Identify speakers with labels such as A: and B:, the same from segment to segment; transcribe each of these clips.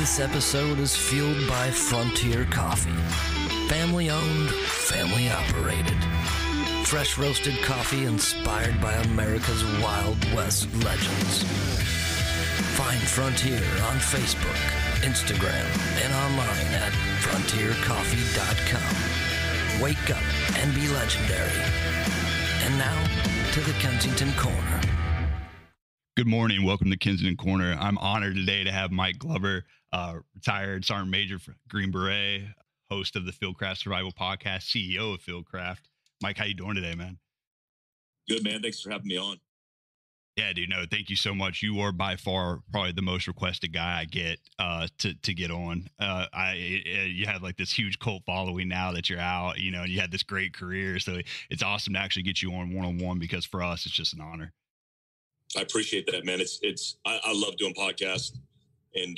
A: This episode is fueled by Frontier Coffee. Family owned, family operated. Fresh roasted coffee inspired by America's Wild West legends. Find Frontier on Facebook, Instagram, and online at frontiercoffee.com. Wake up and be legendary. And now to the Kensington Corner.
B: Good morning. Welcome to Kensington Corner. I'm honored today to have Mike Glover, retired Sergeant Major for Green Beret, host of the Fieldcraft Survival Podcast, CEO of Fieldcraft. Mike, how you doing today, man?
C: Good, man. Thanks for having me on.
B: Yeah, dude. No, thank you so much. You are by far probably the most requested guy I get to get on. You have like this huge cult following now that you're out, you know, and you had this great career. So it's awesome to actually get you on one-on-one because for us, it's just an honor.
C: I appreciate that, man. I love doing podcasts, and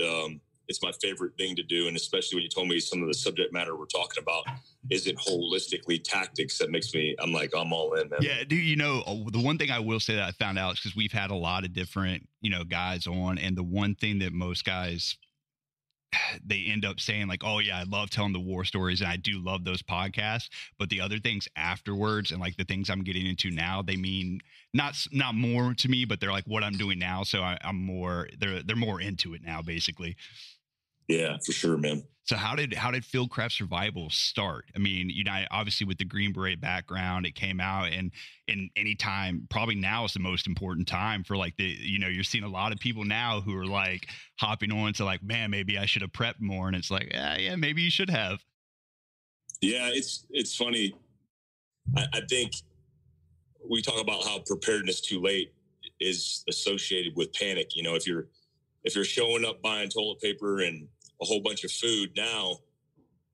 C: it's my favorite thing to do. And especially when you told me some of the subject matter we're talking about isn't holistically tactics, that makes me, I'm all in, man.
B: Yeah, dude, you know, the one thing I will say that I found out is because we've had a lot of different, you know, guys on, and the one thing that most guys, they end up saying like, oh yeah, I love telling the war stories and I do love those podcasts, but the other things afterwards and like the things I'm getting into now, they mean not more to me, but they're like what I'm doing now. So I'm more, they're more into it now, basically.
C: Yeah, for sure, man.
B: So how did Fieldcraft Survival start? I mean, you know, obviously with the Green Beret background, it came out, and in any time, probably now is the most important time for like you're seeing a lot of people now who are like hopping on to like, man, maybe I should have prepped more. And it's like, yeah, maybe you should have.
C: Yeah, it's funny. I think we talk about how preparedness too late is associated with panic. You know, if you're showing up buying toilet paper and a whole bunch of food now,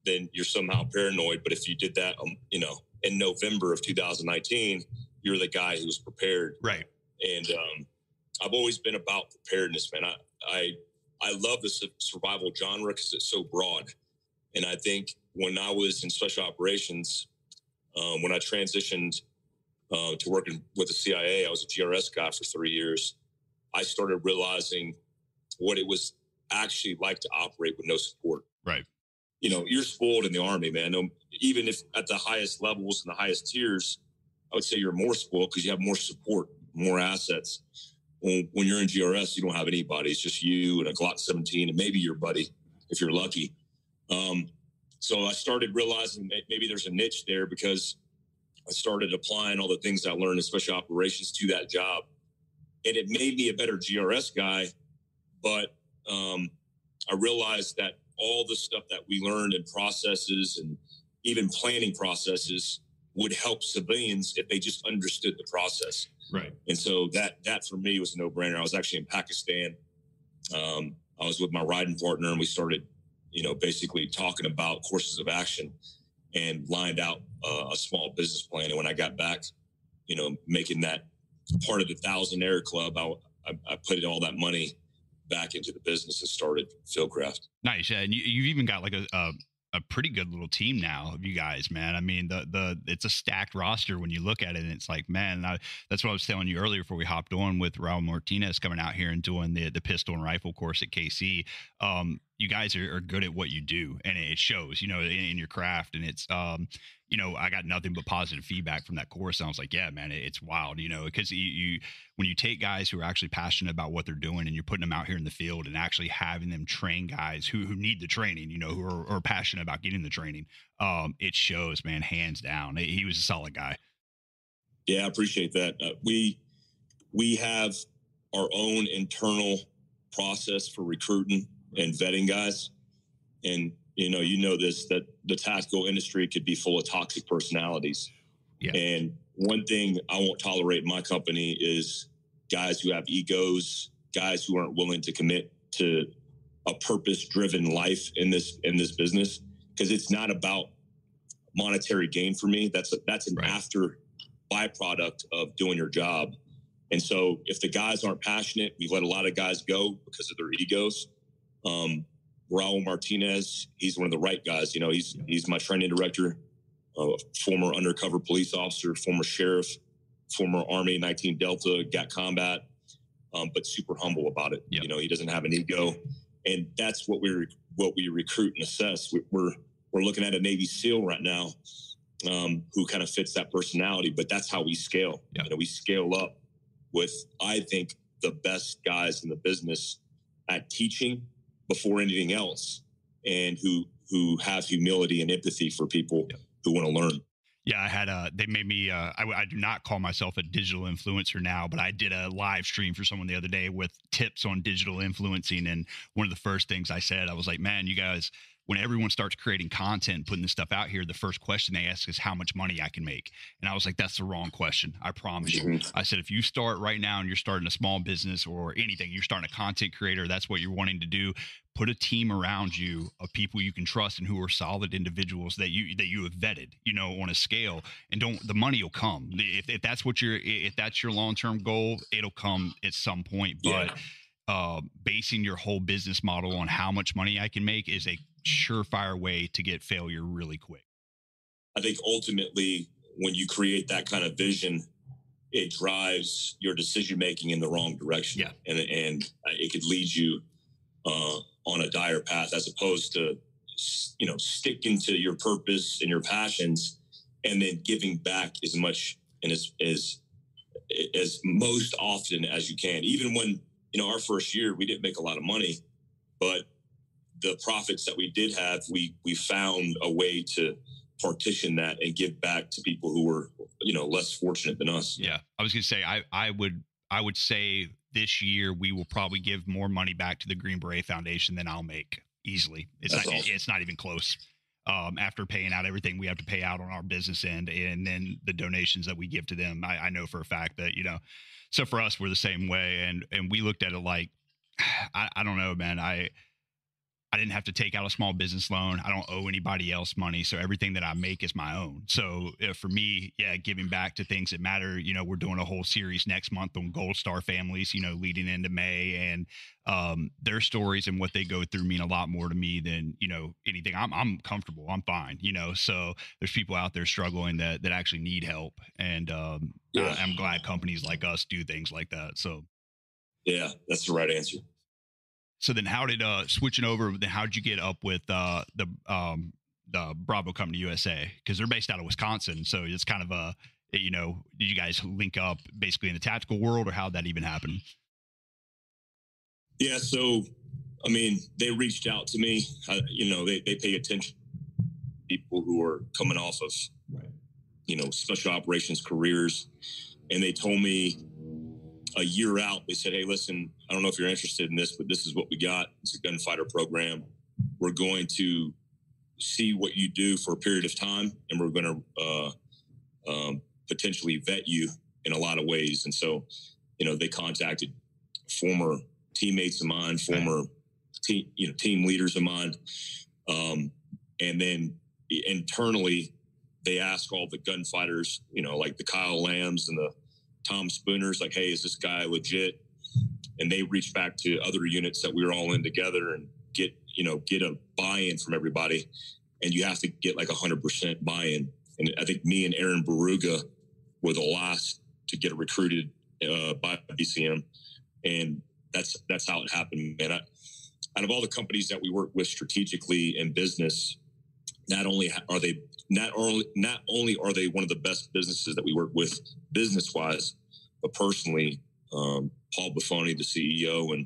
C: then you're somehow paranoid. But if you did that, you know, in November of 2019, you're the guy who was prepared.
B: Right.
C: And I've always been about preparedness, man. I love the survival genre because it's so broad. And I think when I was in special operations, when I transitioned to working with the CIA, I was a GRS guy for 3 years. I started realizing what it was actually like to operate with no support.
B: Right.
C: You know, you're spoiled in the Army, man. Even if at the highest levels and the highest tiers, I would say you're more spoiled because you have more support, more assets. When you're in GRS, you don't have anybody. It's just you and a Glock 17 and maybe your buddy, if you're lucky. So I started realizing that maybe there's a niche there because I started applying all the things I learned in special operations to that job. And it made me a better GRS guy, but I realized that all the stuff that we learned in processes and even planning processes would help civilians if they just understood the process.
B: Right.
C: And so that for me was a no-brainer. I was actually in Pakistan. I was with my riding partner, and we started, you know, basically talking about courses of action and lined out a small business plan. And when I got back, you know, making that part of the Thousandaire Club, I put all that money back into the business and started Fieldcraft. Nice.
B: Yeah, and you've even got like a pretty good little team now of you guys, man. I mean, it's a stacked roster when you look at it, and it's like, man, that's what I was telling you earlier before we hopped on with Raul Martinez coming out here and doing the pistol and rifle course at KC. You guys are good at what you do, and it shows, you know, in your craft. And it's, you know, I got nothing but positive feedback from that course. And I was like, yeah, man, it's wild, you know, because when you take guys who are actually passionate about what they're doing and you're putting them out here in the field and actually having them train guys who need the training, you know, who are passionate about getting the training, it shows, man, hands down. He was a solid guy.
C: Yeah, I appreciate that. We have our own internal process for recruiting and vetting guys. And, you know this, that the tactical industry could be full of toxic personalities.
B: Yeah.
C: And one thing I won't tolerate in my company is guys who have egos, guys who aren't willing to commit to a purpose-driven life in this business, because it's not about monetary gain for me. That's an
B: right.
C: after byproduct of doing your job. And so if the guys aren't passionate, we've let a lot of guys go because of their egos. Raul Martinez, he's one of the right guys. You know, he's my training director, former undercover police officer, former sheriff, former Army 19 Delta, got combat, but super humble about it.
B: Yep.
C: You know, he doesn't have an ego. And that's what we recruit and assess. We're looking at a Navy SEAL right now, who kind of fits that personality, but that's how we scale.
B: Yeah.
C: You know, we scale up with, I think, the best guys in the business at teaching before anything else, and who have humility and empathy for people who want to learn.
B: Yeah, I had they made me, I do not call myself a digital influencer now, but I did a live stream for someone the other day with tips on digital influencing. And one of the first things I said, I was like, man, you guys, when everyone starts creating content, putting this stuff out here, the first question they ask is how much money I can make. And I was like, that's the wrong question. I promise you. I said, if you start right now and you're starting a small business or anything, you're starting a content creator, that's what you're wanting to do. Put a team around you of people you can trust and who are solid individuals that you have vetted, you know, on a scale, and the money will come. If that's your long-term goal, it'll come at some point. But basing your whole business model on how much money I can make is a surefire way to get failure really quick.
C: I think ultimately when you create that kind of vision, it drives your decision making in the wrong direction.
B: Yeah.
C: And it could lead you on a dire path, as opposed to, you know, sticking to your purpose and your passions and then giving back as much and as most often as you can. Even when, you know, our first year, we didn't make a lot of money, but the profits that we did have, we found a way to partition that and give back to people who were, you know, less fortunate than us.
B: Yeah. I was going to say, I would say this year we will probably give more money back to the Green Beret Foundation than I'll make easily. It's not even close. After paying out everything we have to pay out on our business end, and then the donations that we give to them, I know for a fact that, you know, so for us, we're the same way. And we looked at it like, I don't know, man, I didn't have to take out a small business loan. I don't owe anybody else money. So everything that I make is my own. So for me, giving back to things that matter. You know, we're doing a whole series next month on Gold Star families, you know, leading into May, and their stories and what they go through mean a lot more to me than, you know, anything. I'm comfortable. I'm fine. You know, so there's people out there struggling that actually need help. And I'm glad companies like us do things like that. So.
C: Yeah, that's the right answer.
B: So then how did switching over, then how did you get up with the Bravo Company USA? Because they're based out of Wisconsin. So it's kind of you know, did you guys link up basically in the tactical world, or how did that even happen?
C: Yeah. So, I mean, they reached out to me, you know, they pay attention to people who are coming off of, you know, special operations careers. And they told me, a year out, they said, hey, listen, I don't know if you're interested in this, but this is what we got. It's a gunfighter program. We're going to see what you do for a period of time, and we're going to potentially vet you in a lot of ways. And so, you know, they contacted former teammates of mine, former team leaders of mine. And then internally, they ask all the gunfighters, you know, like the Kyle Lambs and the Tom Spooners, like, hey, is this guy legit? And they reach back to other units that we were all in together and get a buy-in from everybody. And you have to get like 100% buy-in. And I think me and Aaron Baruga were the last to get recruited by BCM. And that's how it happened, man. Out of all the companies that we work with strategically in business, not only are they one of the best businesses that we work with business-wise, but personally, Paul Buffoni, the CEO, and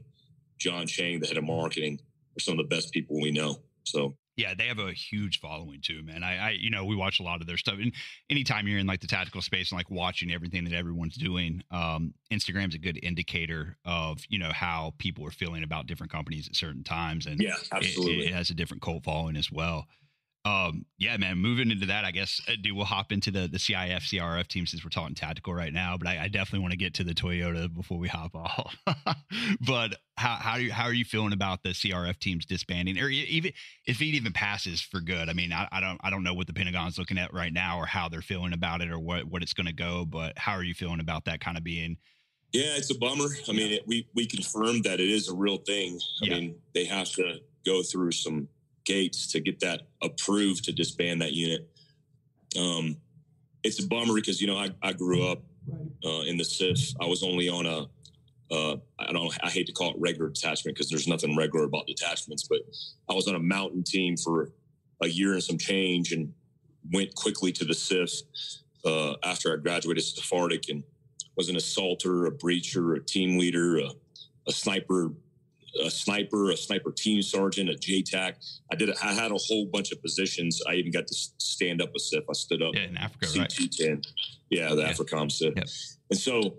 C: John Chang, the head of marketing, are some of the best people we know. So
B: yeah, they have a huge following too, man. I you know, we watch a lot of their stuff, and anytime you're in like the tactical space and like watching everything that everyone's doing, Instagram's a good indicator of, you know, how people are feeling about different companies at certain times, and
C: yeah, absolutely,
B: it has a different cult following as well. Yeah, man, moving into that, I guess, dude, we'll hop into the CIF, CRF team since we're talking tactical right now, but I definitely want to get to the Toyota before we hop off. But how are you feeling about the CRF teams disbanding, or even if it even passes for good? I mean, I don't know what the Pentagon's looking at right now or how they're feeling about it or what it's going to go, but how are you feeling about that kind of being?
C: Yeah, it's a bummer. I mean, we confirmed that it is a real thing. I mean, they have to go through some gates to get that approved to disband that unit. It's a bummer because, you know, I grew up in the CIF. I was only on a I hate to call it regular detachment because there's nothing regular about detachments, but I was on a mountain team for a year and some change and went quickly to the SIF after I graduated Sephardic, and was an assaulter, a breacher, a team leader, a sniper team sergeant, a JTAC. I had a whole bunch of positions. I even got to stand up a SIF. I stood up
B: in Africa,
C: CT10.
B: right?
C: Yeah, the AFRICOM SIF.
B: Yep.
C: And so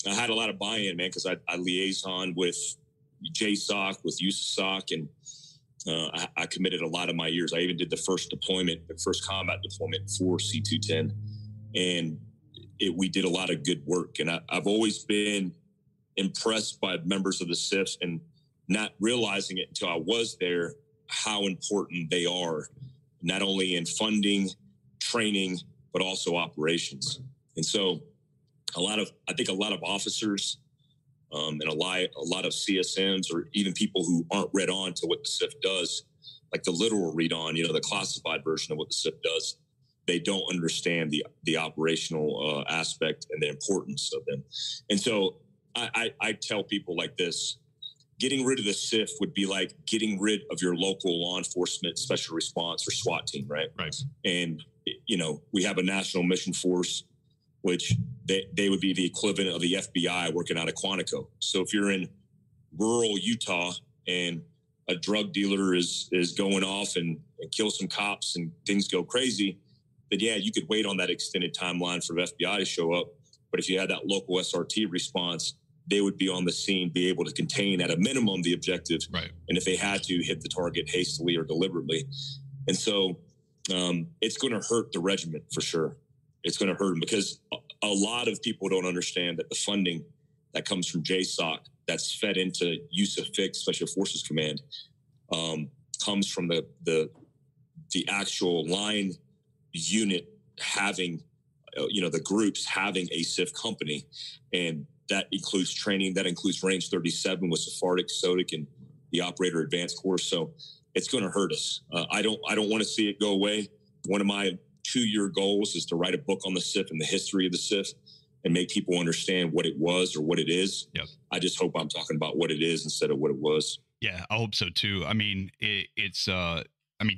C: I had a lot of buy-in, man, because I liaison with JSOC, with USASOC, and I committed a lot of my years. I even did the first combat deployment for C210, and we did a lot of good work. And I've always been impressed by members of the SIF, and not realizing it until I was there, how important they are, not only in funding, training, but also operations. And so I think a lot of officers and a lot of CSMs, or even people who aren't read on to what the SIF does, like the literal read on, the classified version of what the SIF does, they don't understand the operational aspect and the importance of them. And so I tell people like this: getting rid of the SIF would be like getting rid of your local law enforcement special response or SWAT team, right?
B: Right.
C: And, we have a national mission force, which they would be the equivalent of the FBI working out of Quantico. So if you're in rural Utah and a drug dealer is going off and kill some cops and things go crazy, then yeah, you could wait on that extended timeline for the FBI to show up. But if you had that local SRT response, they would be on the scene, be able to contain at a minimum the objective.
B: Right.
C: And if they had to, hit the target hastily or deliberately. And so it's going to hurt the regiment for sure. It's going to hurt them because a lot of people don't understand that the funding that comes from JSOC that's fed into USAFIC, Special Forces Command, comes from the actual line unit having, the groups having a SIF company. And that includes training. That includes Range 37 with Sephardic, SODIC, and the Operator Advanced Course. So it's going to hurt us. I don't want to see it go away. One of my 2-year goals is to write a book on the SIF and the history of the SIF and make people understand what it was or what it is.
B: Yep.
C: I just hope I'm talking about what it is instead of what it was.
B: Yeah, I hope so too. I mean, it's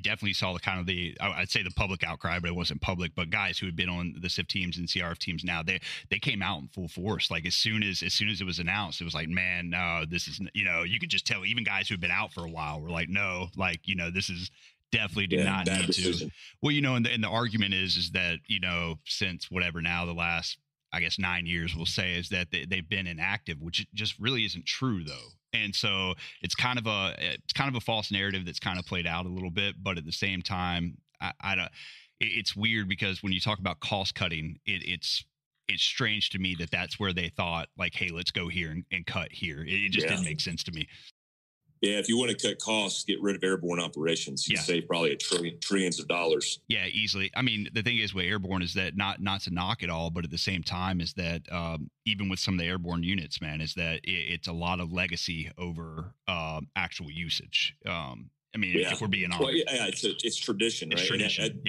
B: definitely saw I'd say the public outcry, but it wasn't public. But guys who had been on the SIF teams and CRF teams now, they came out in full force. Like as soon as it was announced, it was like, man, no, this is, you could just tell. Even guys who've been out for a while were like, no, like, this is definitely did not need
C: decision.
B: to. Well, and the argument is that since whatever now the last, I guess 9 years we'll say, is that they've been inactive, which just really isn't true though. And so it's kind of a false narrative that's kind of played out a little bit, but at the same time, I don't. It's weird because when you talk about cost cutting, it's strange to me that that's where they thought like, hey, let's go here and cut here. It just didn't make sense to me.
C: Yeah, if you want to cut costs, get rid of airborne operations. You save probably trillions of dollars.
B: Yeah, easily. I mean, the thing is with airborne is that not to knock it all, but at the same time is that even with some of the airborne units, man, is that it's a lot of legacy over actual usage. If we're being honest.
C: Well, yeah, it's tradition, right?
B: It's tradition,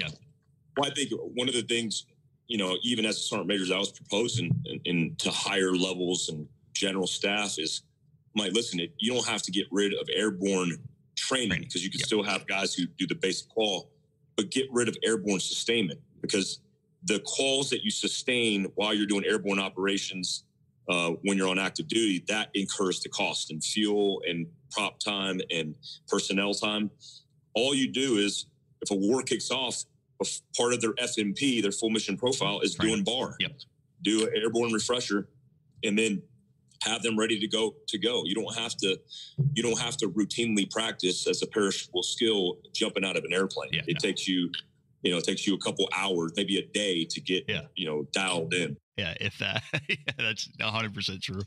C: Well, I think one of the things, even as a sergeant major, I was proposing to higher levels and general staff is, listen, you don't have to get rid of airborne training because you can still have guys who do the basic qual, but get rid of airborne sustainment because the quals that you sustain while you're doing airborne operations when you're on active duty, that incurs the cost in fuel and prop time and personnel time. All you do is if a war kicks off, part of their FMP, their full mission profile, is doing bar.
B: Yep.
C: Do an airborne refresher, and then have them ready to go. You don't have to routinely practice as a perishable skill jumping out of an airplane. It takes you a couple hours, maybe a day to get dialed in.
B: Yeah, if that. That's 100% true.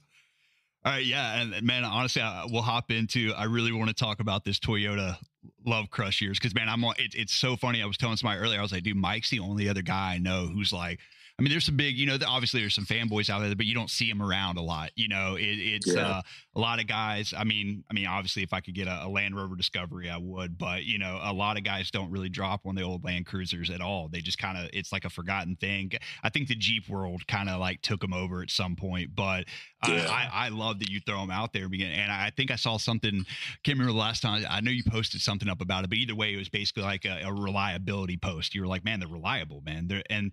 B: All right, yeah, and man, honestly, we'll hop into. I really want to talk about this Toyota Love Crush years because man, it's so funny. I was telling somebody earlier, I was like, dude, Mike's the only other guy I know who's like, I mean, there's some big, obviously there's some fanboys out there, but you don't see them around a lot. It's a lot of guys. I mean, obviously if I could get a Land Rover Discovery, I would, but a lot of guys don't really drop on the old Land Cruisers at all. They just kind of, it's like a forgotten thing. I think the Jeep world kind of like took them over at some point, but I love that you throw them out there. And I think I saw something, can't remember the last time, I know you posted something up about it, but either way, it was basically like a reliability post. You were like, man, they're reliable, man. And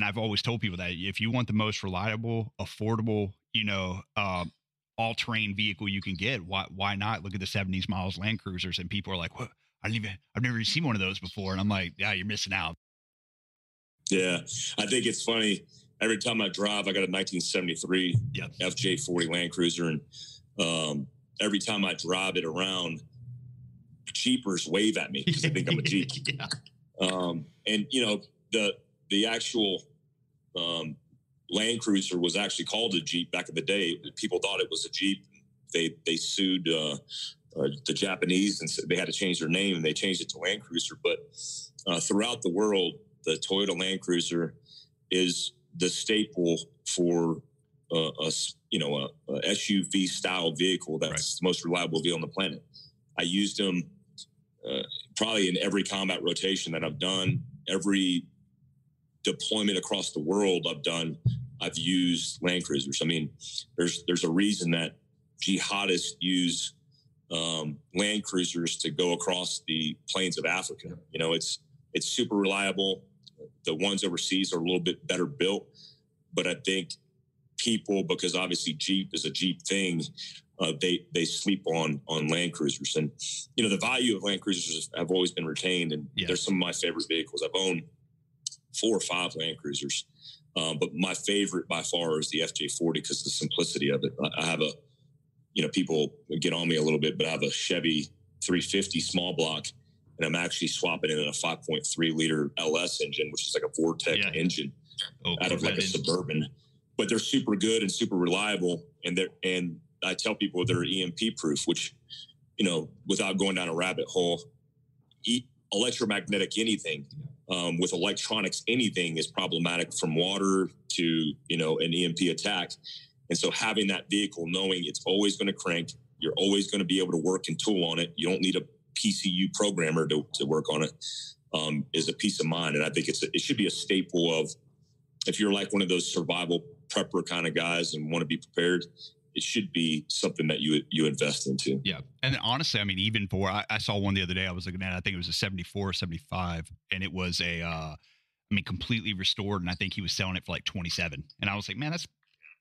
B: I've always told people that if you want the most reliable, affordable, all terrain vehicle you can get, why not look at the 70s miles Land Cruisers? And people are like, what? I've never even seen one of those before. And I'm like, yeah, you're missing out.
C: Yeah. I think it's funny. Every time I drive, I got a 1973 FJ40 Land Cruiser. And every time I drive it around, Jeepers wave at me because they think I'm a Jeep. And the actual Land Cruiser was actually called a Jeep back in the day. People thought it was a Jeep. They sued the Japanese and said they had to change their name, and they changed it to Land Cruiser. But throughout the world, the Toyota Land Cruiser is the staple for a SUV style vehicle that's the most reliable vehicle on the planet. I used them probably in every combat rotation that I've done, every deployment across the world I've used Land Cruisers. I mean, there's a reason that jihadists use Land Cruisers to go across the plains of Africa. It's super reliable. The ones overseas are a little bit better built, but I think people, because obviously Jeep is a Jeep thing, they sleep on Land Cruisers. And the value of Land Cruisers have always been retained, and they're some of my favorite vehicles. I've owned 4 or 5 Land Cruisers, but my favorite by far is the FJ40 because of the simplicity of it. I have people get on me a little bit, but I have a Chevy 350 small block, and I'm actually swapping it in a 5.3 liter LS engine, which is like a Vortec engine out of like a Suburban. But they're super good and super reliable, and I tell people they're EMP proof, which without going down a rabbit hole, electromagnetic anything with electronics, anything is problematic from water to an EMP attack. And so having that vehicle, knowing it's always going to crank, you're always going to be able to work and tool on it. You don't need a PCU programmer to work on it, is a peace of mind. And I think it should be a staple of, if you're like one of those survival prepper kind of guys and want to be prepared, it should be something that you invest into.
B: Yeah. And honestly, I mean, even I saw one the other day I was looking at, I think it was a 74, 75, and it was completely restored. And I think he was selling it for like 27. And I was like, man, that's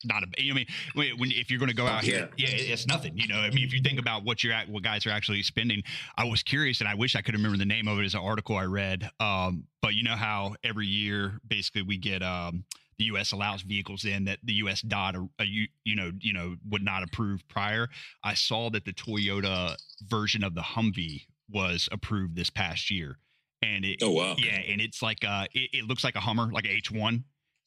B: not if you're going to go out here, it's nothing, if you think about what guys are actually spending. I was curious, and I wish I could remember the name of it as an article I read. But you know how every year basically we get, the U.S. allows vehicles in that the U.S. DOT, would not approve prior. I saw that the Toyota version of the Humvee was approved this past year, and and it's like it looks like a Hummer, like a H1.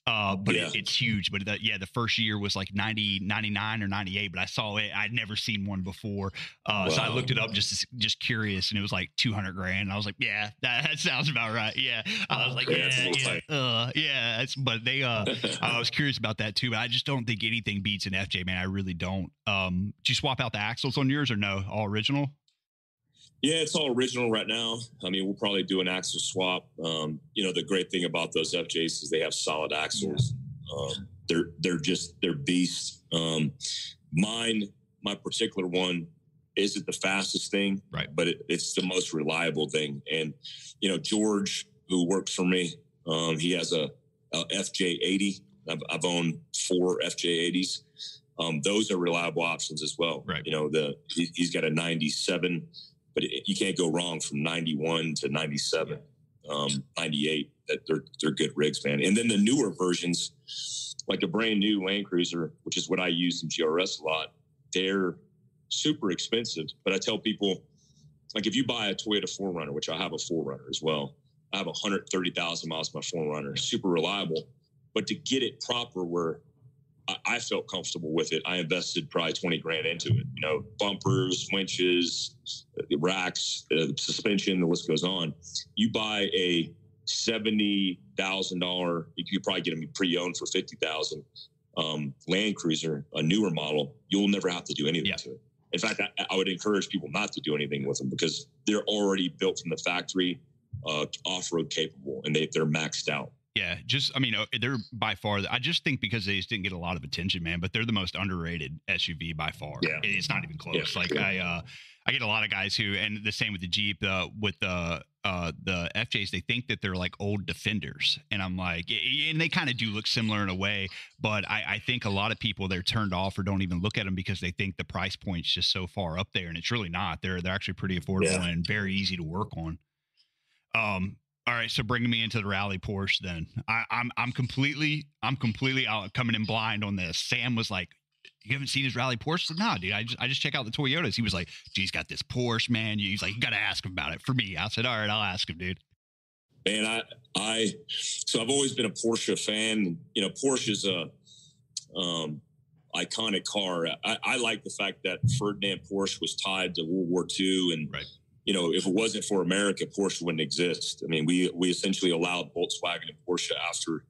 B: But it's huge. But the first year was like 90, 99 or 98. But I saw it. I'd never seen one before. So I looked it up just curious, and it was like $200,000. And I was like, yeah, that sounds about right. Yeah. I was like, but they, I was curious about that too. But I just don't think anything beats an FJ, man. I really don't. Did you swap out the axles on yours or no? All original?
C: Yeah, it's all original right now. I mean, we'll probably do an axle swap. The great thing about those FJs is they have solid axles. They're beasts. My particular one isn't the fastest thing, right? But it's the most reliable thing. And George, who works for me, he has a FJ80. I've owned 4 FJ80s. Those are reliable options as well. Right. He's got a 97. But you can't go wrong from 91 to 97, 98. They're good rigs, man. And then the newer versions, like a brand new Land Cruiser, which is what I use in GRS a lot, they're super expensive. But I tell people, like if you buy a Toyota 4Runner, which I have a 4Runner as well, I have 130,000 miles my 4Runner, super reliable. But to get it proper where I felt comfortable with it, I invested probably $20,000 into it. Bumpers, winches, racks, suspension, the list goes on. You buy a 70 $60,000, you could probably get them pre-owned for $50,000. Land Cruiser, a newer model, you'll never have to do anything to it. In fact, I would encourage people not to do anything with them because they're already built from the factory, off-road capable, and they're maxed out.
B: Yeah, I mean, they're by far, I just think because they just didn't get a lot of attention, man, but they're the most underrated SUV by far. Yeah. It's not even close. Yeah, like sure. I get a lot of guys who, and the same with the Jeep, with the FJs, they think that they're like old Defenders. And I'm like, and they kind of do look similar in a way, but I think a lot of people, they're turned off or don't even look at them because they think the price point's just so far up there, and it's really not. They're actually pretty affordable and very easy to work on. All right, so bringing me into the rally Porsche, then I'm completely out coming in blind on this. Sam was like, "You haven't seen his rally Porsche?" I said, "No, dude. I just check out the Toyotas." He was like, "He's got this Porsche, man." He's like, "You got to ask him about it." For me, I said, "All right, I'll ask him, dude."
C: Man, so I've always been a Porsche fan. You know, Porsche is a iconic car. I like the fact that Ferdinand Porsche was tied to World War II, and
B: right.
C: You know, if it wasn't for America, Porsche wouldn't exist. I mean, we essentially allowed Volkswagen and Porsche after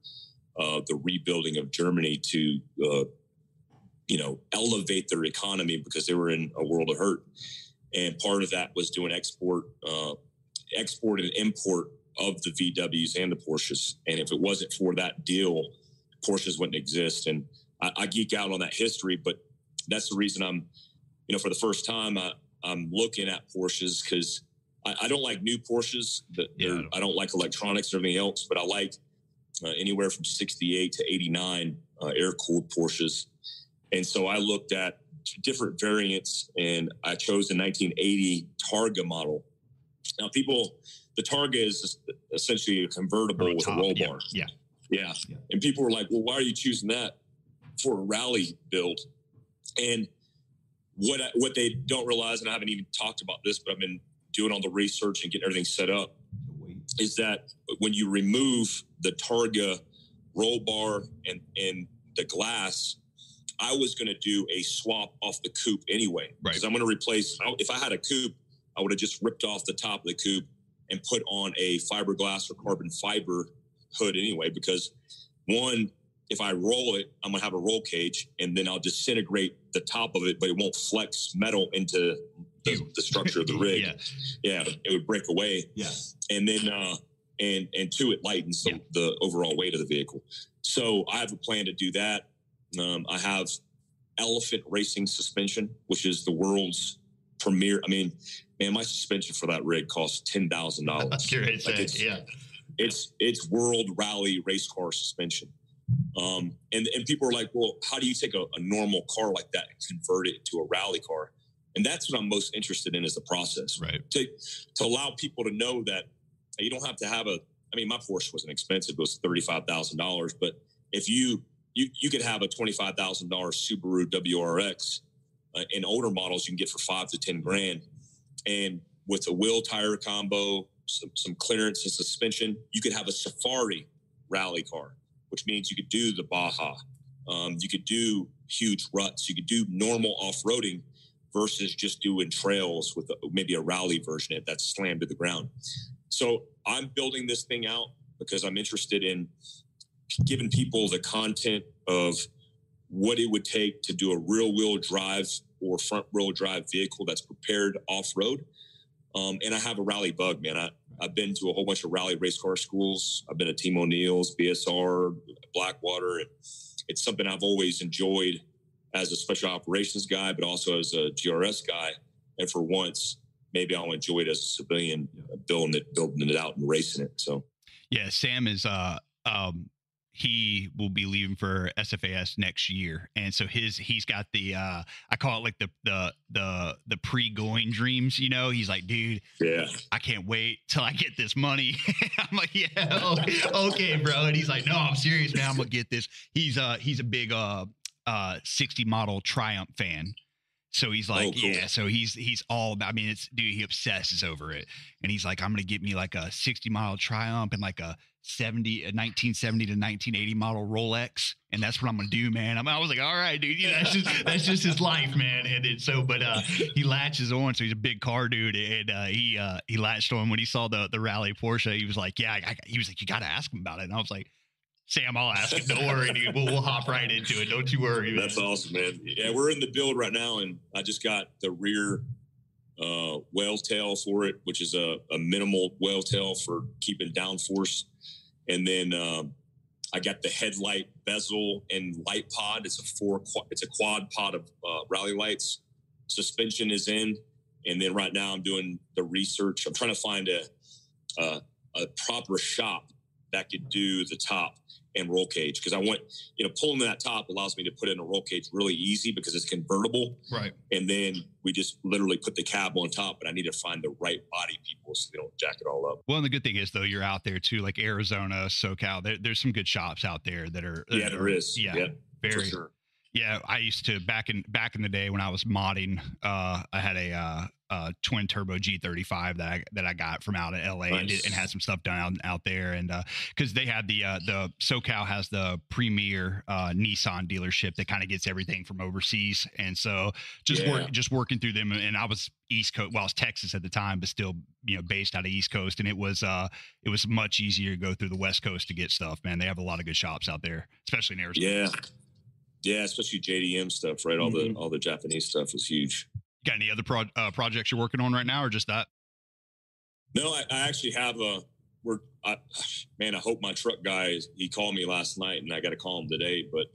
C: the rebuilding of Germany to, you know, elevate their economy because they were in a world of hurt. And part of that was doing export and import of the VWs and the Porsches. And if it wasn't for that deal, Porsches wouldn't exist. And I geek out on that history, but that's the reason I'm, you know, for the first time, I'm looking at Porsches because I don't like new Porsches. I don't like electronics or everything else, but I like anywhere from 68 to 89 air-cooled Porsches. And so I looked at different variants, and I chose the 1980 Targa model. Now, the Targa is essentially a convertible with a roll bar. Yeah. And people were like, well, why are you choosing that for a rally build? And what they don't realize, and I haven't even talked about this, but I've been doing all the research and getting everything set up, is that when you remove the Targa roll bar and the glass, I was going to do a swap off the coupe anyway. Right. Because I'm going to replace, if I had a coupe, I would have just ripped off the top of the coupe and put on a fiberglass or carbon fiber hood anyway, because one, if I roll it, I'm going to have a roll cage, and then I'll disintegrate the top of it, but it won't flex metal into the structure of the rig. Yeah, it would break away. Yeah. And then, and two, it lightens the overall weight of the vehicle. So I have a plan to do that. I have Elephant Racing suspension, which is the world's premier. I mean, man, my suspension for that rig costs $10,000. It's world rally race car suspension. And people are like, well, how do you take a normal car like that and convert it to a rally car? And that's what I'm most interested in, is the process. Right. To allow people to know that you don't have to have I mean, my Porsche wasn't expensive. It was $35,000. But if you could have a $25,000 Subaru WRX in older models, you can get for $5 to $10,000. And with a wheel tire combo, some clearance and suspension, you could have a Safari rally car, which means you could do the Baja. You could do huge ruts. You could do normal off-roading versus just doing trails with maybe a rally version that's slammed to the ground. So I'm building this thing out because I'm interested in giving people the content of what it would take to do a rear-wheel drive or front-wheel drive vehicle that's prepared off-road. And I have a rally bug, man. I've been to a whole bunch of rally race car schools. I've been at Team O'Neill's, BSR, Blackwater. And it's something I've always enjoyed as a special operations guy, but also as a GRS guy. And for once, maybe I'll enjoy it as a civilian, building it out and racing it. So,
B: yeah, Sam is he will be leaving for SFAS next year, and so he's got the I call it like the pre-going dreams. You know, he's like, dude, I can't wait till I get this money. I'm like, yeah, okay, bro. And he's like, no, I'm serious, man. I'm gonna get this. He's a big 60 model Triumph fan. So he's like, cool. Yeah, so he's all, I mean, he obsesses over it. And he's like, I'm going to get me like a 60 model Triumph and like a a 1970 to 1980 model Rolex, and that's what I'm gonna do, man. I was like, all right, dude, you know, that's just his life, man. And then he latches on, so he's a big car dude, and he latched on when he saw the rally Porsche. He was like, yeah, he was like, you got to ask him about it, and I was like, Sam, I'll ask him. Don't worry, dude. We'll hop right into it. Don't you worry, man.
C: That's awesome, man. Yeah, we're in the build right now, and I just got the rear whale tail for it, which is a minimal whale tail for keeping downforce. And then I got the headlight bezel and light pod. It's a quad pod of rally lights. Suspension is in, and then right now I'm doing the research. I'm trying to find a proper shop that could do the top and roll cage, because I want, pulling that top allows me to put in a roll cage really easy because it's convertible.
B: Right.
C: And then we just literally put the cab on top, but I need to find the right body people so they don't jack it all up.
B: Well, and the good thing is, though, you're out there too, like Arizona, SoCal. There's some good shops out there that are.
C: Yeah, there is.
B: Yeah, very.
C: For sure.
B: Yeah, I used to back in the day when I was modding. I had a twin turbo G35 that I got from out in LA.
C: Nice.
B: and had some stuff done out there, and because they had the SoCal has the premier Nissan dealership that kind of gets everything from overseas, and so just working through them. And I was East Coast, well, I was Texas at the time, but still based out of East Coast, and it was much easier to go through the West Coast to get stuff. Man, they have a lot of good shops out there, especially in Arizona.
C: Yeah, especially JDM stuff, right?
B: Mm-hmm.
C: All the Japanese stuff was huge.
B: Got any other projects you're working on right now, or just that?
C: No, I actually have I hope my truck guy, he called me last night and I got to call him today. But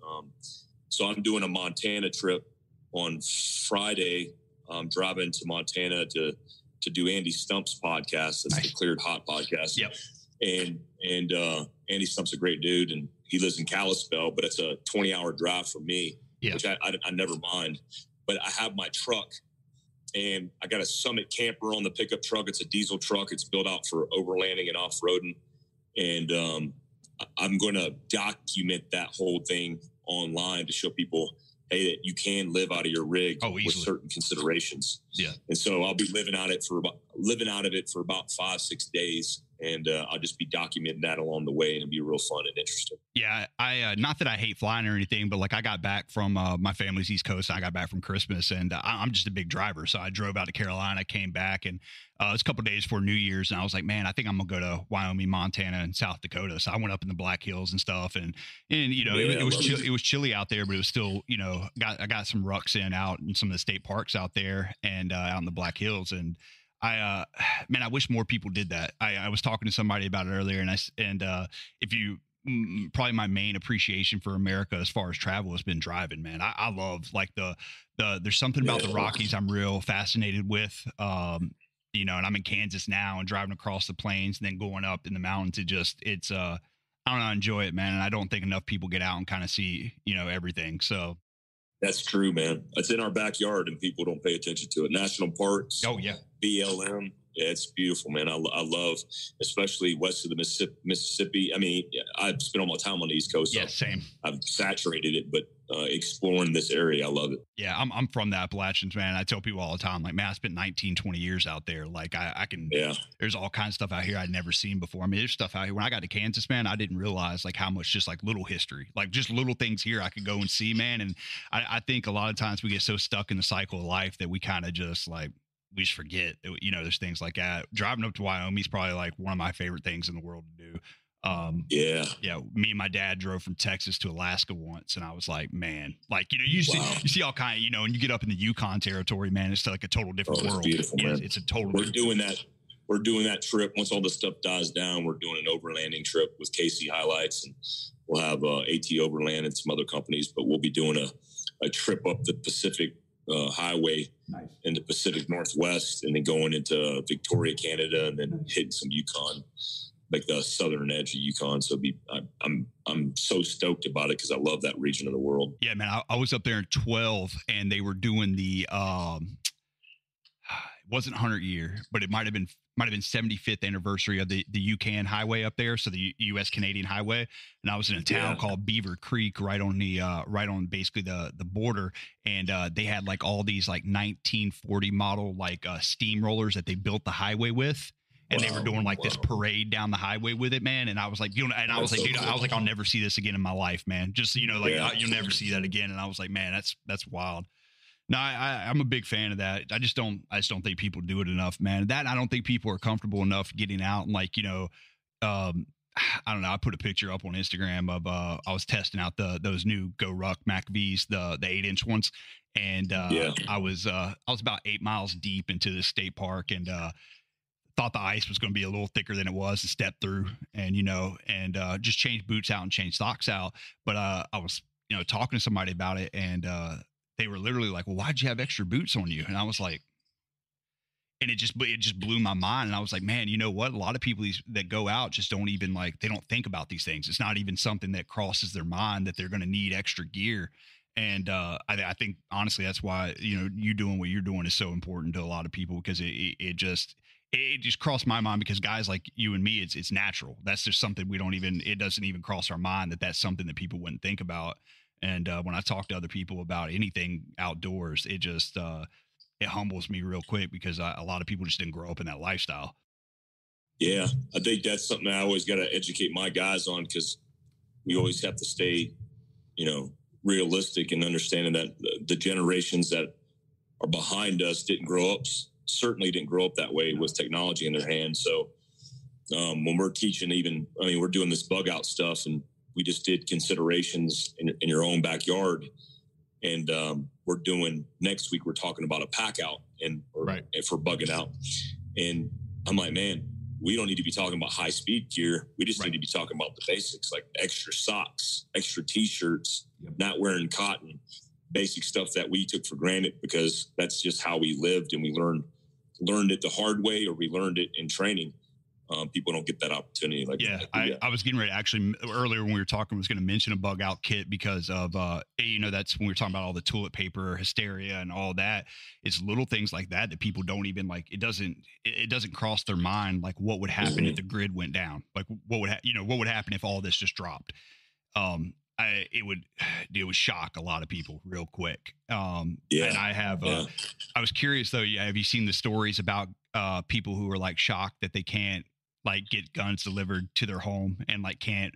C: so I'm doing a Montana trip on Friday. I'm driving to Montana to do Andy Stump's podcast. That's
B: Nice.
C: the Cleared Hot podcast.
B: Yep.
C: And Andy Stump's a great dude, and he lives in Kalispell, but it's a 20-hour drive for me, which I never mind. But I have my truck, and I got a Summit camper on the pickup truck. It's a diesel truck. It's built out for overlanding and off-roading. And I'm going to document that whole thing online to show people, hey, that you can live out of your rig with certain considerations.
B: Yeah.
C: And so I'll be living out of it for about 5-6 days. And I'll just be documenting that along the way, and it'll be real fun and interesting.
B: Yeah, I not that I hate flying or anything, but like I got back from my family's East Coast. I got back from Christmas, and I'm just a big driver. So I drove out to Carolina, came back, and it was a couple of days before New Year's, and I was like, man, I think I'm gonna go to Wyoming, Montana, and South Dakota. So I went up in the Black Hills and stuff, and it was chilly out there, but it was still I got some rucks out in some of the state parks out there and out in the Black Hills. And I wish more people did that. I was talking to somebody about it earlier, and if you probably my main appreciation for America as far as travel has been driving, man. I love like there's something about the Rockies I'm real fascinated with. And I'm in Kansas now and driving across the plains and then going up in the mountains. I don't know, I enjoy it, man. And I don't think enough people get out and kind of see, everything. So
C: that's true, man. It's in our backyard and people don't pay attention to it. National parks.
B: Oh yeah.
C: BLM. Yeah, it's beautiful, man. I love, especially west of the Mississippi. I mean, I've spent all my time on the East Coast.
B: Yeah, same.
C: I've saturated it, but exploring this area, I love it.
B: Yeah, I'm from the Appalachians, man. I tell people all the time, like, man, I spent 19, 20 years out there. Like, I can, there's all kinds of stuff out here I'd never seen before. I mean, there's stuff out here. When I got to Kansas, man, I didn't realize, like, how much just, like, little history, like, just little things here I could go and see, man. And I think a lot of times we get so stuck in the cycle of life that we kind of just, like, we just forget, there's things like that. Driving up to Wyoming is probably like one of my favorite things in the world to do. Me and my dad drove from Texas to Alaska once, and I was like, man, like, you see all kind of, and you get up in the Yukon territory, man, it's like a total different world.
C: Beautiful, man.
B: It's a total.
C: We're doing that trip. Once all this stuff dies down, we're doing an overlanding trip with Casey Highlights, and we'll have AT Overland and some other companies, but we'll be doing a trip up the Pacific highway in the Pacific Northwest, and then going into Victoria, Canada, and then hitting some Yukon, like the southern edge of Yukon. So I'm so stoked about it because I love that region of the world. Yeah,
B: man. I was up there in 12, and they were doing the it wasn't 100 year, but it might have been 75th anniversary of the UCAN highway up there. So the U.S. Canadian highway. And I was in a town called Beaver Creek, right on basically the border. And they had like all these like 1940 model, like steamrollers that they built the highway with. and they were doing like this parade down the highway with it, man. And I was like, and I was like, dude, I was like, I'll never see this again in my life, man. Just, you'll never see that again. And I was like, man, that's wild. No, I'm a big fan of that. I just don't think people do it enough, man. I don't think people are comfortable enough getting out and I don't know. I put a picture up on Instagram of I was testing out those new Go Ruck Mac V's, the 8-inch ones, and I was about 8 miles deep into the state park, and thought the ice was going to be a little thicker than it was to step through, and just change boots out and change socks out. But I was talking to somebody about it, and they were literally like, "Well, why'd you have extra boots on you?" And I was like. And it just blew my mind. And I was like, man, you know what? A lot of people that go out just don't even they don't think about these things. It's not even something that crosses their mind that they're going to need extra gear. And I think, honestly, that's why, you doing what you're doing is so important to a lot of people, because it just crossed my mind, because guys like you and me, it's natural. That's just something it doesn't even cross our mind that's something that people wouldn't think about. And when I talk to other people about anything outdoors, it just, it humbles me real quick, because a lot of people just didn't grow up in that lifestyle.
C: Yeah, I think that's something I always got to educate my guys on, because we always have to stay, realistic and understanding that the generations that are behind us certainly didn't grow up that way with technology in their hands. So when we're teaching, we're doing this bug out stuff, and we just did considerations in your own backyard. And we're doing next week, we're talking about a pack out for bugging out. And I'm like, man, we don't need to be talking about high speed gear. We just need to be talking about the basics, like extra socks, extra t-shirts, not wearing cotton, basic stuff that we took for granted, because that's just how we lived, and we learned it the hard way, or we learned it in training. People don't get that opportunity. I was getting ready, actually, earlier when we were talking, I was going to mention a bug out kit, because of, that's when we were talking about all the toilet paper hysteria and all that. It's little things like that people don't even it doesn't cross their mind. Like, what would happen if the grid went down? Like, what would happen if all this just dropped? It would shock a lot of people real quick. And I was curious though. Have you seen the stories about people who are shocked that they can't get guns delivered to their home, and can't?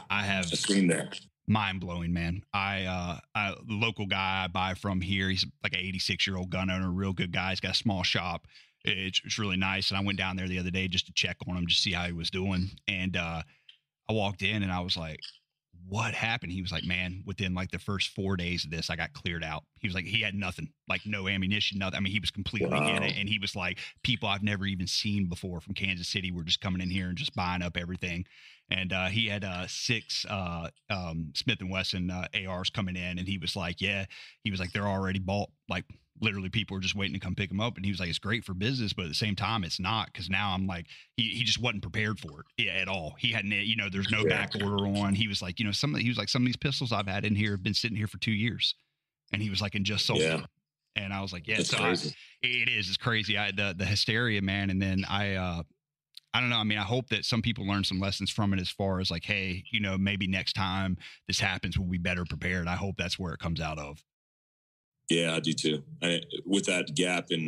C: I have seen that. Mind blowing, man. The local guy I buy from here, he's like an 86-year-old gun owner, real good guy. He's got a small shop. It's really nice. And I went down there the other day just to check on him, just see how he was doing. And I walked in and I was like, what happened? He was like, man, within the first 4 days of this, I got cleared out. He was like, he had nothing, no ammunition, nothing. He was completely in it. And he was like, people I've never even seen before from Kansas City were just coming in here and just buying up everything. And he had 6 Smith & Wesson ARs coming in. And he was like, they're already bought. Literally people are just waiting to come pick them up. And he was like, it's great for business, but at the same time, it's not, because now I'm like, he just wasn't prepared for it at all. He hadn't, there's no back order on. He was like, some of these pistols I've had in here have been sitting here for 2 years. And he was like, and just sold them. And I was like, yeah, it's crazy. The hysteria, man. And then I don't know. I hope that some people learn some lessons from it, as far as hey, maybe next time this happens, we'll be better prepared. I hope that's where it comes out of. Yeah, I do too. With that gap in,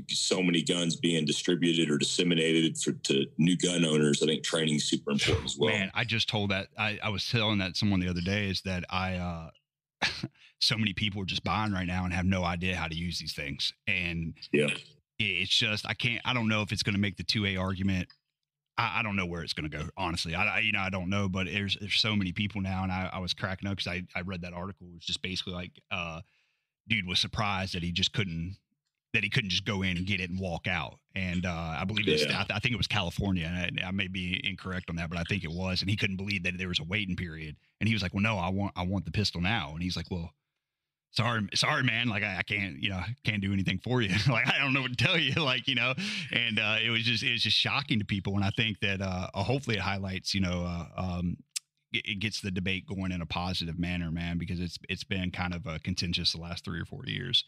C: so many guns being distributed or disseminated to new gun owners, I think training is super important as well. Man, I just told that. I was telling that someone the other day, is that so many people are just buying right now and have no idea how to use these things. And it's just, I don't know if it's going to make the 2A argument. I don't know where it's going to go. Honestly, I don't know, but there's so many people now. And I was cracking up, because I read that article. It was just basically dude was surprised that he couldn't just go in and get it and walk out. And I believe I think it was California, and I may be incorrect on that, but I think it was. And he couldn't believe that there was a waiting period. And he was like, well, no, I want the pistol now. And he's like, well, sorry, man. I can't, can't do anything for you. I don't know what to tell you, and it was just shocking to people. And I think that hopefully it highlights, it gets the debate going in a positive manner, man, because it's been kind of contentious the last 3 or 4 years.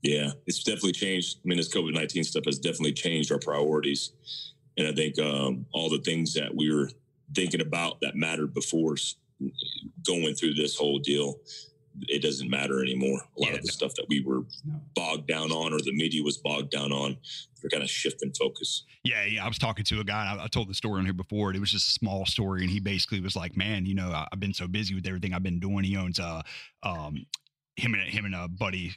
C: Yeah, it's definitely changed. This COVID-19 stuff has definitely changed our priorities. And I think all the things that we were thinking about that mattered before going through this whole deal it doesn't matter anymore. A lot of the stuff that we were bogged down on, or the media was bogged down on, they're kind of shifting focus.
B: Yeah. I was talking to a guy, and I told the story on here before, and it was just a small story. And he basically was like, man, you know, I've been so busy with everything I've been doing. He owns, him and a buddy,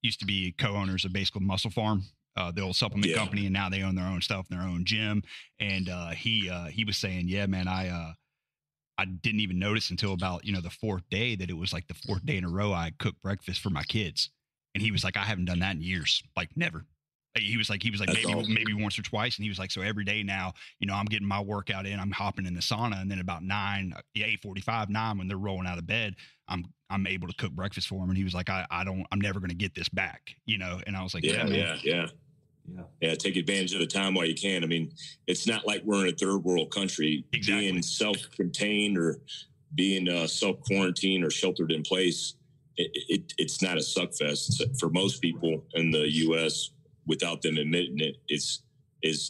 B: used to be co-owners of basically Muscle Farm, the old supplement company. And now they own their own stuff and their own gym. And, he was saying, yeah, man, I didn't even notice until about, you know, the fourth day that it was like the fourth day in a row I cooked breakfast for my kids. And he was like, I haven't done that in years. Like never. He was like, maybe once or twice. And he was like, so every day now, you know, I'm getting my workout in, I'm hopping in the sauna. And then about 8:45, 9, when they're rolling out of bed, I'm able to cook breakfast for them. And he was like, I'm never going to get this back, you know? And I was like,
C: yeah. Take advantage of the time while you can. I mean, it's not like we're in a third world country.
B: Exactly.
C: Being self-contained or being self-quarantined or sheltered in place. It's not a suck fest. For most people in the U.S., without them admitting it, is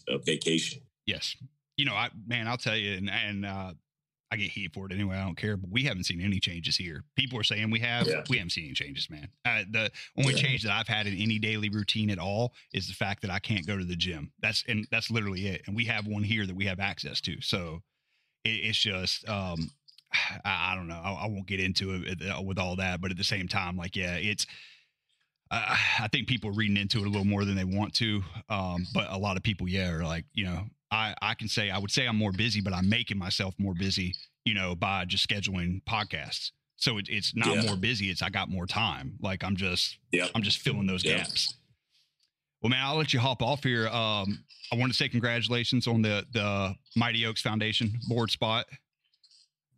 C: a vacation.
B: Yes. You know, I'll tell you, and I get heat for it anyway. I don't care, but we haven't seen any changes here. People are saying we haven't seen any changes, man. The only change that I've had in any daily routine at all is the fact that I can't go to the gym. That's literally it. And we have one here that we have access to. So it's just, I don't know. I won't get into it with all that, but at the same time, like, it's, I think people are reading into it a little more than they want to. But a lot of people, are like, you know, I would say I'm more busy, but I'm making myself more busy, you know, by just scheduling podcasts. So it's not more busy. It's, I got more time. Like I'm just filling those gaps. Well, man, I'll let you hop off here. I want to say congratulations on the Mighty Oaks Foundation board spot.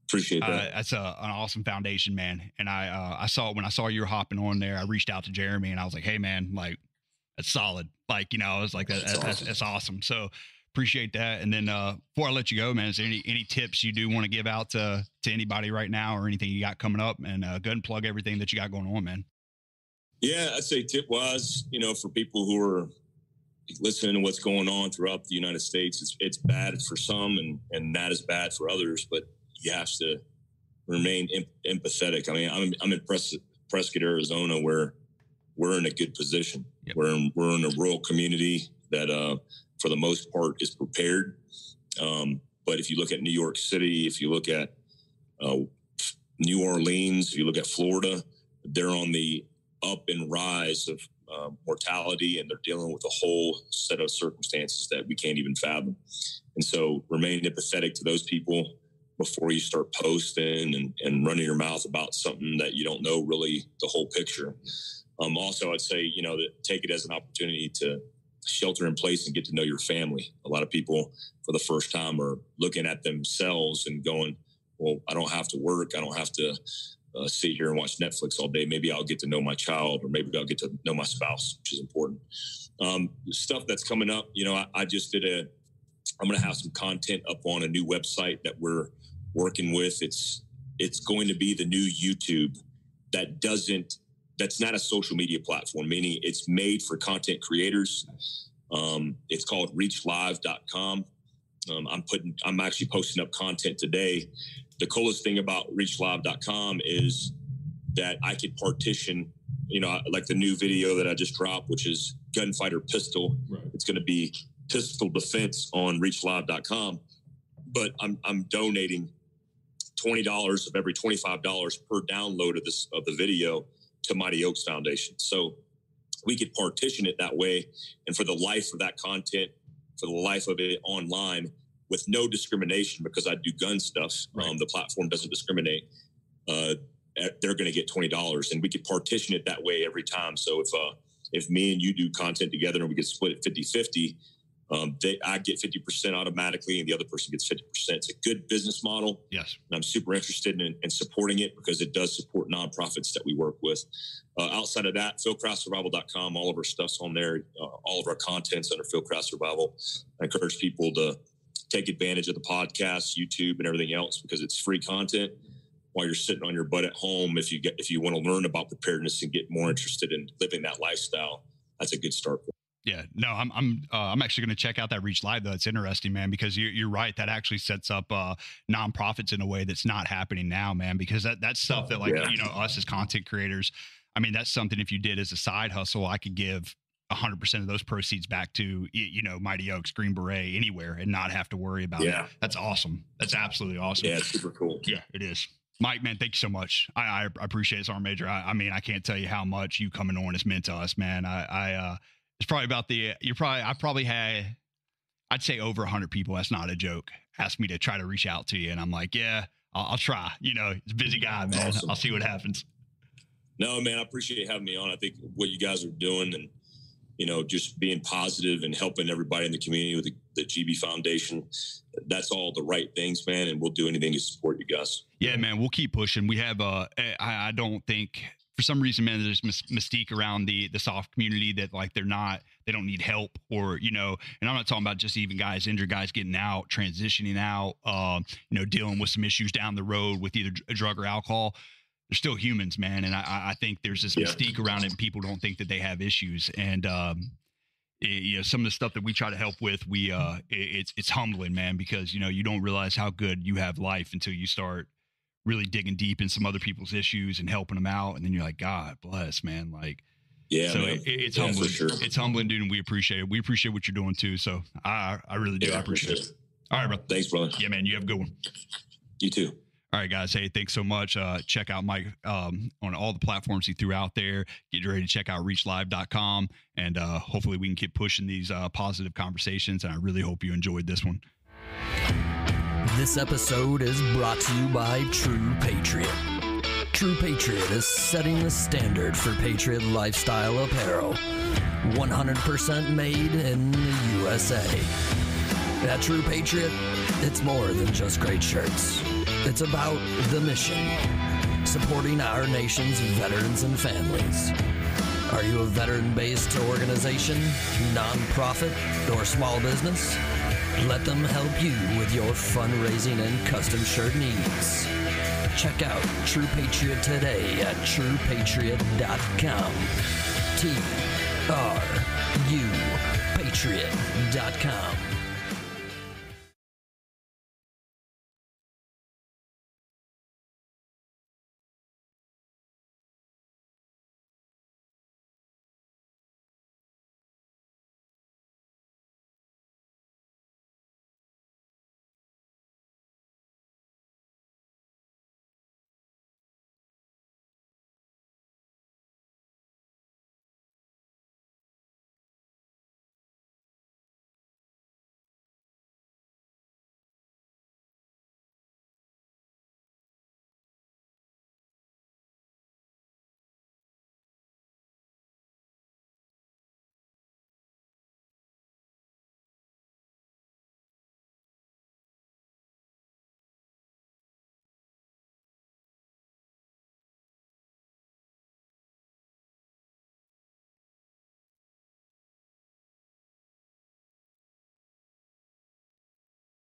C: Appreciate that.
B: That's an awesome foundation, man. And I saw, when I saw you were hopping on there, I reached out to Jeremy and I was like, hey man, like that's solid. Like, you know, I was like, that's awesome. So appreciate that. And then before I let you go, man, is there any tips you do want to give out to anybody right now, or anything you got coming up? And go ahead and plug everything that you got going on, man.
C: Yeah, I'd say tip wise, you know, for people who are listening to what's going on throughout the United States, it's bad for some and not as bad for others, but you have to remain empathetic. I mean, I'm in Prescott, Arizona, where we're in a good position. Yep. We're in a rural community that, for the most part, is prepared. But if you look at New York City, if you look at New Orleans, if you look at Florida, they're on the up and rise of mortality, and they're dealing with a whole set of circumstances that we can't even fathom. And so remain empathetic to those people before you start posting and running your mouth about something that you don't know really the whole picture. Also, I'd say, you know, that take it as an opportunity to shelter in place and get to know your family. A lot of people for the first time are looking at themselves and going, well, I don't have to work. I don't have to sit here and watch Netflix all day. Maybe I'll get to know my child, or maybe I'll get to know my spouse, which is important. Stuff that's coming up, you know, I just I'm going to have some content up on a new website that we're working with. It's going to be the new YouTube that's not a social media platform, meaning it's made for content creators. It's called reachlive.com. I'm actually posting up content today. The coolest thing about reachlive.com is that I could partition, you know, like the new video that I just dropped, which is Gunfighter Pistol. Right. It's going to be pistol defense on reachlive.com, but I'm donating $20 of every $25 per download of the video to Mighty Oaks Foundation. So we could partition it that way. And for the life of that content, for the life of it online, with no discrimination, because I do gun stuff, right. The platform doesn't discriminate. They're going to get $20, and we could partition it that way every time. So if me and you do content together and we get split at 50-50, I get 50% automatically, and the other person gets 50%. It's a good business model.
B: Yes.
C: And I'm super interested in supporting it because it does support nonprofits that we work with. Outside of that, fieldcraftsurvival.com, all of our stuff's on there. All of our content's under Fieldcraft Survival. I encourage people to take advantage of the podcast, YouTube, and everything else, because it's free content while you're sitting on your butt at home. If you want to learn about preparedness and get more interested in living that lifestyle, that's a good start.
B: Yeah, no, I'm actually going to check out that Reach Live though. It's interesting, man, because you're right. That actually sets up nonprofits in a way that's not happening now, man. Because that's stuff that like us as content creators. I mean, that's something if you did as a side hustle, I could give 100% of those proceeds back to Mighty Oaks, Green Beret, anywhere, and not have to worry about it. That's awesome. That's absolutely awesome.
C: Yeah, it's super cool.
B: Yeah, it is. Mike, man, thank you so much. I appreciate it, Sergeant Major. I mean, I can't tell you how much you coming on has meant to us, man. It's probably about I probably had, I'd say over 100 people. That's not a joke. Asked me to try to reach out to you. And I'm like, yeah, I'll try. He's a busy guy, man. Awesome. I'll see what happens.
C: No, man, I appreciate having me on. I think what you guys are doing and, just being positive and helping everybody in the community with the GB Foundation, that's all the right things, man. And we'll do anything to support you guys.
B: Yeah, man, we'll keep pushing. We have, I don't think, for some reason, man, there's mystique around the soft community that like they don't need help or, and I'm not talking about just even guys, injured guys getting out, transitioning out, dealing with some issues down the road with either a drug or alcohol. They're still humans, man. And I think there's this mystique around it and people don't think that they have issues. And, some of the stuff that we try to help with, it's humbling, man, because, you don't realize how good you have life until you start really digging deep in some other people's issues and helping them out. And then you're like, God bless, man. Like, so it's humbling. Sure. It's humbling, dude. And we appreciate it. We appreciate what you're doing too. So I really do. I appreciate it. All right, bro.
C: Thanks, brother.
B: Yeah, man. You have a good one.
C: You too.
B: All right, guys. Hey, thanks so much. Check out Mike on all the platforms he threw out there. Get ready to check out reachlive.com. And hopefully we can keep pushing these positive conversations. And I really hope you enjoyed this one.
A: This episode is brought to you by True Patriot. True Patriot is setting the standard for Patriot lifestyle apparel. 100% made in the USA. At True Patriot, it's more than just great shirts. It's about the mission, supporting our nation's veterans and families. Are you a veteran-based organization, nonprofit, or small business? Let them help you with your fundraising and custom shirt needs. Check out True Patriot today at truepatriot.com. TRU Patriot.com.